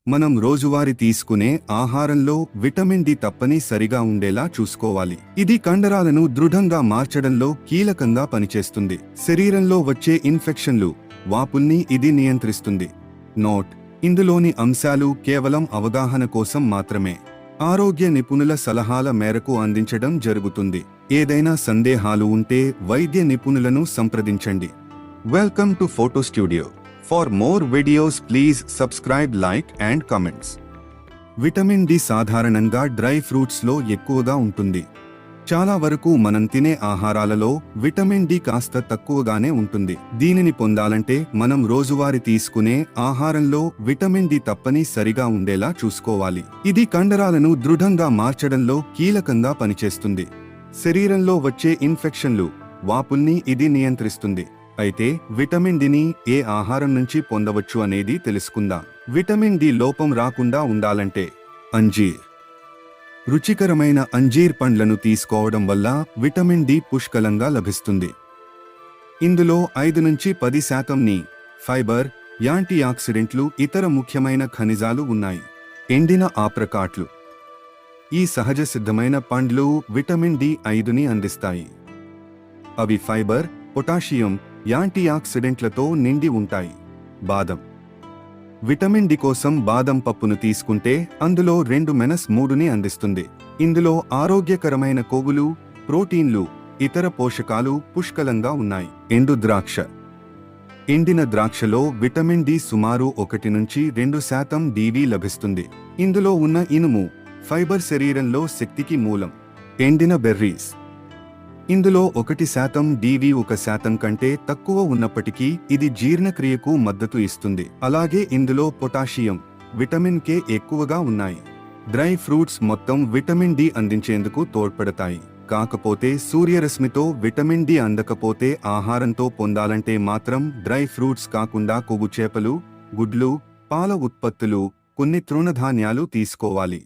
మనం రోజువారీ తీసుకునే ఆహారంలో విటమిన్ డి తప్పనిసరిగా ఉండేలా చూసుకోవాలి. ఇది కండరాలను దృఢంగా మార్చడంలో కీలకంగా పనిచేస్తుంది. శరీరంలో వచ్చే ఇన్ఫెక్షన్లు, వాపుల్ని ఇది నియంత్రిస్తుంది. నోట్: ఇందులోని అంశాలు కేవలం అవగాహన కోసం మాత్రమే. ఆరోగ్య నిపుణుల సలహాల మేరకు అందించడం జరుగుతుంది. ఏదైనా సందేహాలు ఉంటే వైద్య నిపుణులను సంప్రదించండి. Welcome to photo studio. For more videos, please subscribe, like and comments. Vitamin D సాధారణంగా డ్రై ఫ్రూట్స్లో ఎక్కువగా ఉంటుంది. చాలా వరకు మనం తినే ఆహారాలలో విటమిన్ డి కాస్త తక్కువగానే ఉంటుంది. దీనిని పొందాలంటే మనం రోజువారీ తీసుకునే ఆహారంలో విటమిన్ డి తప్పనిసరిగా ఉండేలా చూసుకోవాలి. ఇది కండరాలను దృఢంగా మార్చడంలో కీలకంగా పనిచేస్తుంది. శరీరంలో వచ్చే ఇన్ఫెక్షన్లు, వాపుల్ని ఇది నియంత్రిస్తుంది. అయితే విటమిన్ డిని ఏ ఆహారం నుంచి పొందవచ్చు అనేది తెలుసుకుందాం. విటమిన్ డి లోపం రాకుండా ఉండాలంటే అంజీర్. రుచికరమైన అంజీర్ పండ్లను తీసుకోవడం వల్ల విటమిన్ డి పుష్కలంగా లభిస్తుంది. ఇందులో 5-10% ని ఫైబర్, యాంటీ ఆక్సిడెంట్లు, ఇతర ముఖ్యమైన ఖనిజాలు ఉన్నాయి. ఎండిన ఆప్రికాట్లు. ఈ సహజ సిద్ధమైన పండ్లు విటమిన్ డి5ని అందిస్తాయి. అవి ఫైబర్, పొటాషియం, యాంటీ ఆక్సిడెంట్లతో నిండి ఉంటాయి. బాదం. విటమిన్ డి కోసం బాదం పప్పును తీసుకుంటే అందులో 2-3ని అందిస్తుంది. ఇందులో ఆరోగ్యకరమైన కొవ్వులు, ప్రోటీన్లు, ఇతర పోషకాలు పుష్కలంగా ఉన్నాయి. ఎండు ద్రాక్ష. ఎండిన ద్రాక్షలో విటమిన్ డి సుమారు 1-2% డివి లభిస్తుంది. ఇందులో ఉన్న ఇనుము, ఫైబర్ శరీరంలో శక్తికి మూలం. ఎండిన బెర్రీస్. ఇందులో 1% డివి 1% కంటే తక్కువ ఉన్నప్పటికీ ఇది జీర్ణక్రియకు మద్దతు ఇస్తుంది. అలాగే ఇందులో పొటాషియం, విటమిన్ కే ఎక్కువగా ఉన్నాయి. డ్రై ఫ్రూట్స్ మొత్తం విటమిన్ డి అందించేందుకు తోడ్పడతాయి. కాకపోతే సూర్యరశ్మితో విటమిన్ డి అందకపోతే ఆహారంతో పొందాలంటే మాత్రం డ్రై ఫ్రూట్స్ కాకుండా కొవ్వు చేపలు, గుడ్లు, పాల ఉత్పత్తులు, కొన్ని తృణధాన్యాలు తీసుకోవాలి.